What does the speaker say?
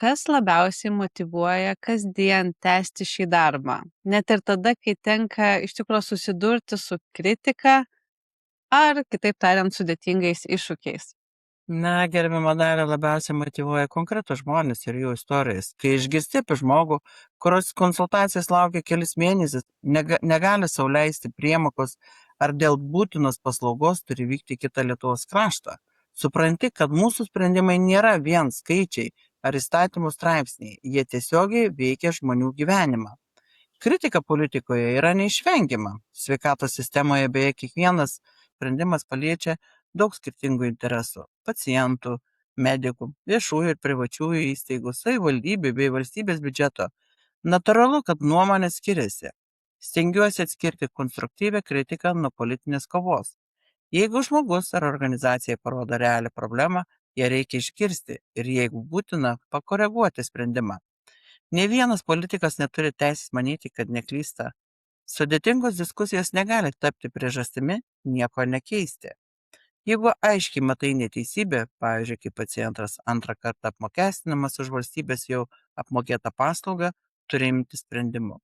Kas labiausiai motyvuoja kasdien tęsti šį darbą? Net ir tada, kai tenka iš tikro susidurti su kritika ar, kitaip tariant, sudėtingais iššūkiais. Na, gerbiama Dalia, labiausiai motyvuoja konkretus žmonės ir jų istorijas. Kai išgirsti apie žmogų, kurios konsultacijas laukia kelis mėnesius, negali sauliaisti priemokos ar dėl būtinos paslaugos turi vykti į kitą Lietuvos kraštą, supranti, kad mūsų sprendimai nėra vien skaičiai ar įstatymų straipsniai, jie tiesiogiai veikia žmonių gyvenimą. Kritika politikoje yra neišvengiama. Sveikatos sistemoje beje kiekvienas sprendimas paliečia daug skirtingų interesų - pacientų, medikų, viešųjų ir privačiųjų įstaigų, savivaldybių bei valstybės biudžeto. Natūralu, kad nuomonės skiriasi. Stengiuosi atskirti konstruktyvę kritiką nuo politinės kovos. Jeigu žmogus ar organizacija parodo realią problemą, ją reikia išgirsti ir jeigu būtina, pakoreguoti sprendimą. Nė vienas politikas neturi teisės manyti, kad neklysta. Sudėtingos diskusijos negali tapti priežastimi nieko nekeisti. Jeigu aiškiai matai neteisybę, pavyzdžiui, kai pacientas antrą kartą apmokestinamas už valstybės jau apmokėtą paslaugą, turi imti sprendimų.